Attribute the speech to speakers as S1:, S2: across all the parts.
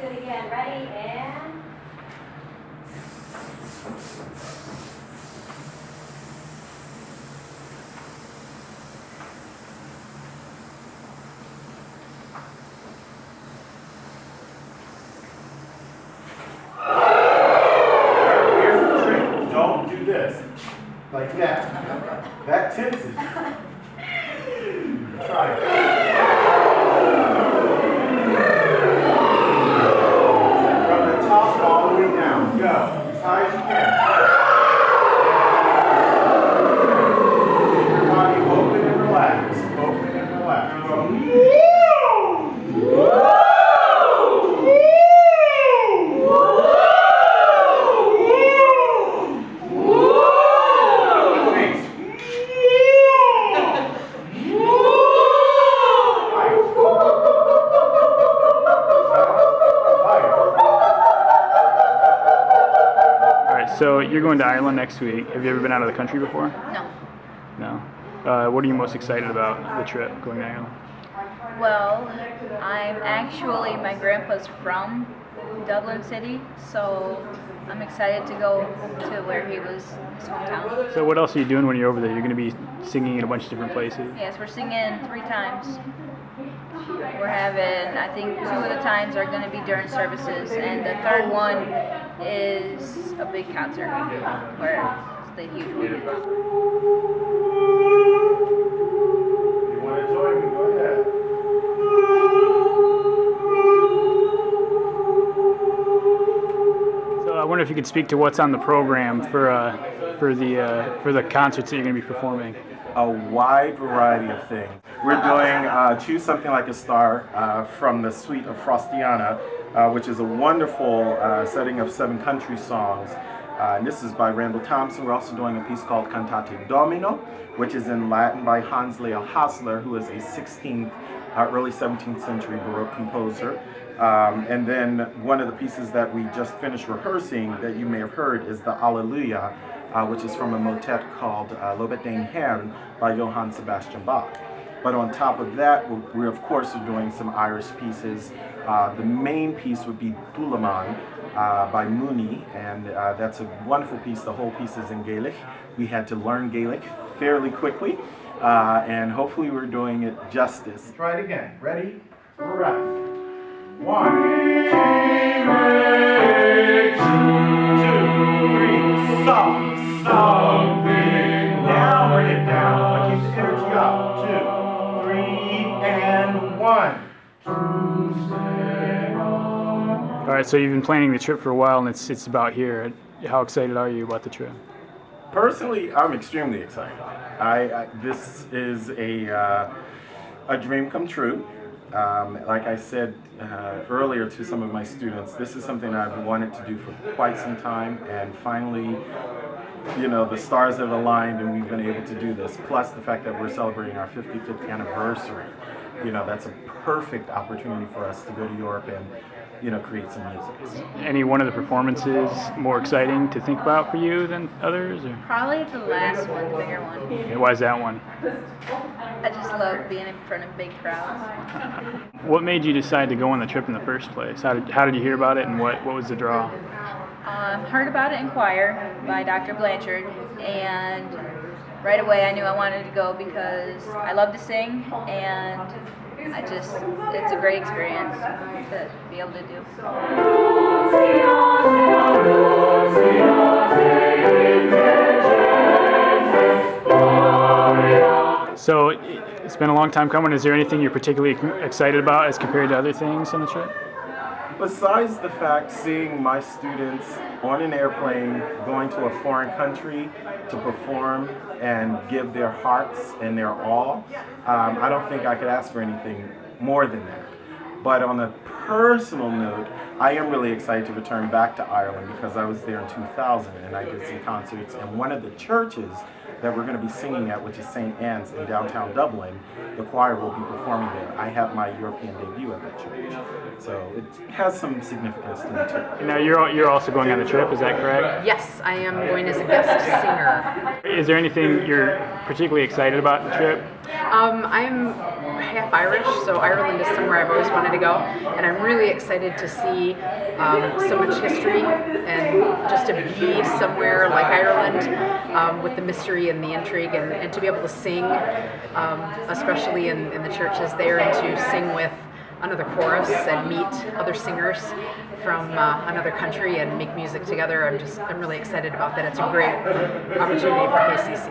S1: do it again. Ready, and...
S2: Here's the trick. Don't do this. Like that. That tenses you. Try it. From the top all the way down. Go. As high as you can. Your body open and relax. Open and relax.
S3: So you're going to Ireland next week. Have you ever been out of the country before?
S4: No.
S3: No. What are you most excited about the trip going to Ireland?
S4: Well, my grandpa's from Dublin City, so I'm excited to go to where he was, his hometown.
S3: So what else are you doing when you're over there? You're going to be singing in a bunch of different places?
S4: Yes, we're singing 3 times. We're having, I think 2 of the times are going to be during services, and the third one is a big concert where it's the huge one.
S2: You want to join me? Go ahead.
S3: So I wonder if you could speak to what's on the program for the concerts that you're going to be performing.
S2: A wide variety of things. We're doing Choose Something Like a Star from the suite of Frostiana, which is a wonderful setting of 7 country songs. And this is by Randall Thompson. We're also doing a piece called Cantate Domino, which is in Latin by Hans Leo Hassler, who is a 16th, early 17th century Baroque composer. And then one of the pieces that we just finished rehearsing that you may have heard is the Alleluia, which is from a motet called Lobet den Herrn by Johann Sebastian Bach. But on top of that, we of course are doing some Irish pieces. The main piece would be Dulaman by Mooney, and that's a wonderful piece. The whole piece is in Gaelic. We had to learn Gaelic fairly quickly, and hopefully we're doing it justice. Try it again. Ready? Breath. 1, 2, 3, something. Now bring it down. Keep the energy up. 2, 3, and 1.
S3: All right, so you've been planning the trip for a while, and it's about here. How excited are you about the trip?
S2: Personally, I'm extremely excited. This is a dream come true. Like I said earlier to some of my students, this is something I've wanted to do for quite some time, and finally, you know, the stars have aligned and we've been able to do this. Plus the fact that we're celebrating our 55th anniversary. You know, that's a perfect opportunity for us to go to Europe and, you know, create some music.
S3: Any one of the performances more exciting to think about for you than others? Or?
S4: Probably the last one, the bigger one.
S3: Okay, why is that one?
S4: I just love being in front of big crowds.
S3: What made you decide to go on the trip in the first place? How did you hear about it, and what was the draw?
S4: Heard about it in choir by Dr. Blanchard, and right away I knew I wanted to go because I love to sing, and it's a great experience to be able to do.
S3: So it's been a long time coming. Is there anything you're particularly excited about as compared to other things on the trip?
S2: Besides the fact seeing my students on an airplane going to a foreign country to perform and give their hearts and their all, I don't think I could ask for anything more than that. But on a personal note, I am really excited to return back to Ireland because I was there in 2000 and I did some concerts, and one of the churches that we're going to be singing at, which is St. Anne's in downtown Dublin, the choir will be performing there. I have my European debut at that church, so it has some significance to me too.
S3: Now you're also going on the trip, is that correct?
S5: Yes, I am going as a guest singer.
S3: Is there anything you're particularly excited about the trip?
S5: I'm half Irish, so Ireland is somewhere I've always wanted to go, and I'm really excited to see so much history and just to be somewhere like Ireland with the mystery and the intrigue, and to be able to sing, especially in the churches there, and to sing with another chorus and meet other singers from another country and make music together. I'm really excited about that. It's a great opportunity for KCC.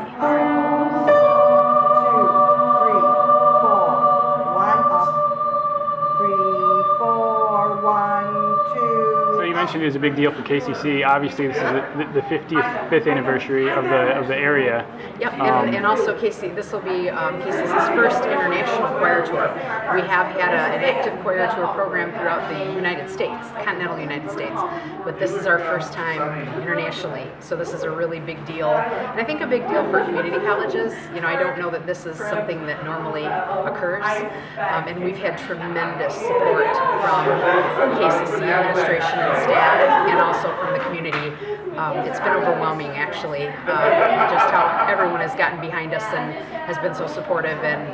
S3: So you mentioned it was a big deal for KCC. Obviously, this is the 55th anniversary of the area.
S5: Yep, and also this will be KCC's first international choir tour. We have had an active choir tour program throughout the United States, the continental United States, but this is our first time internationally. So this is a really big deal, and I think a big deal for community colleges. You know, I don't know that this is something that normally occurs, and we've had tremendous support from KCC administration and staff, and also from the community. It's been overwhelming, actually, just how everyone has gotten behind us and has been so supportive, and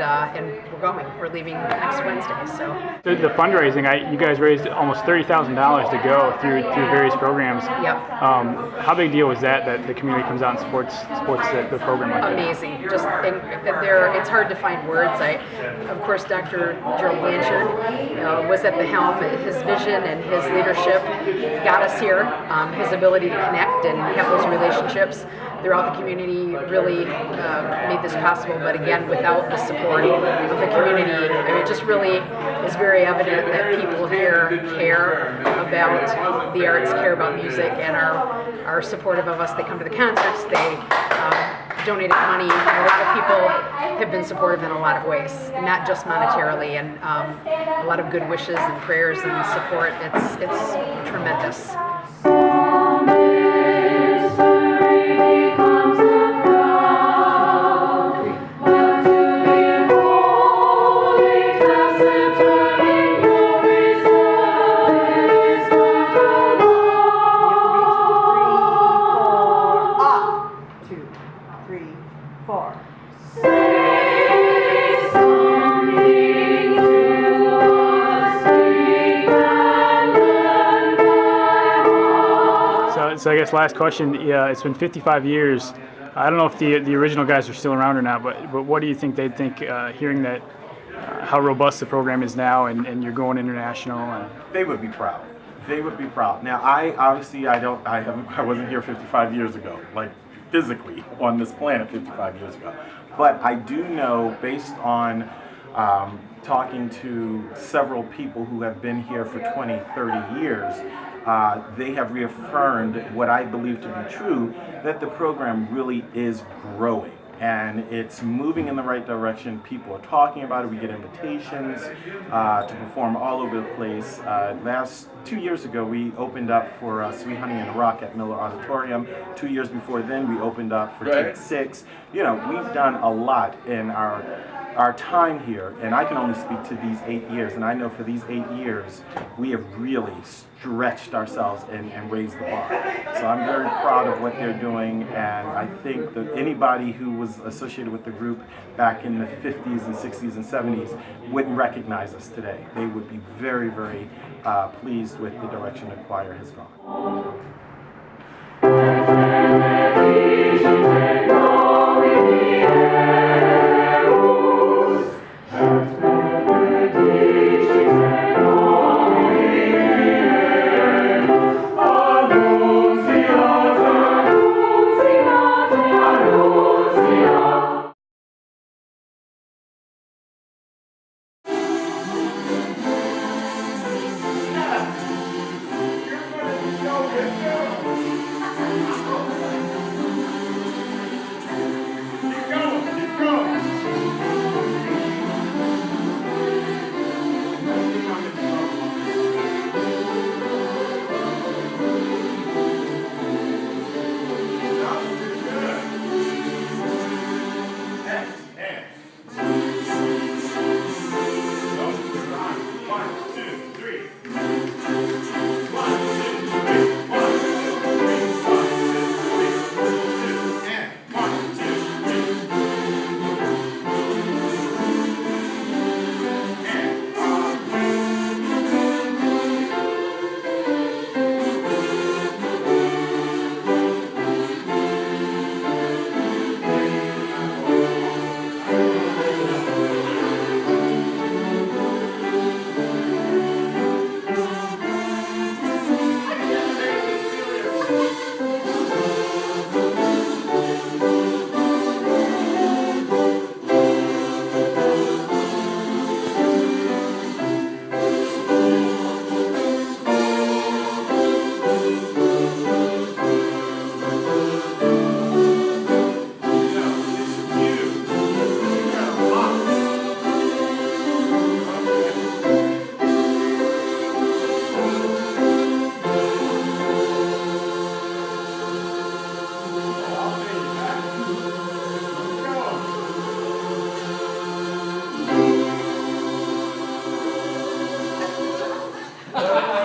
S5: we're leaving next Wednesday. So
S3: the fundraising, you guys raised almost $30,000 to go through various programs.
S5: Yep.
S3: How big a deal was that the community comes out and supports the program like that?
S5: Amazing. It's hard to find words. Of course, Dr. Gerald Blanchard was at the helm. His vision and his leadership got us here. His ability to connect and have those relationships throughout the community really made this possible. But again, without the support of the community, it just really is very evident that people here care about the arts, care about music, and are supportive of us. They come to the concerts. They donated money. A lot of people have been supportive in a lot of ways, not just monetarily, and a lot of good wishes and prayers and support. It's tremendous.
S3: So I guess last question. Yeah, it's been 55 years. I don't know if the original guys are still around or not, but what do you think they'd think hearing that how robust the program is now, and you're going international? And
S2: They would be proud. They would be proud. Now, I wasn't here 55 years ago, like physically on this planet 55 years ago. But I do know, based on talking to several people who have been here for 20, 30 years, they have reaffirmed what I believe to be true, that the program really is growing. And it's moving in the right direction. People are talking about it. We get invitations to perform all over the place. 2 years ago, we opened up for Sweet Honey and Rock at Miller Auditorium. 2 years before then, we opened up for Take Six. You know, we've done a lot in our time here, and I can only speak to these 8 years, and I know for these 8 years, we have really stretched ourselves and raised the bar. So I'm very proud of what they're doing, and I think that anybody who was associated with the group back in the 50s and 60s and 70s wouldn't recognize us today. They would be very, very pleased with the direction the choir has gone.
S6: Let's go.
S3: Thank you.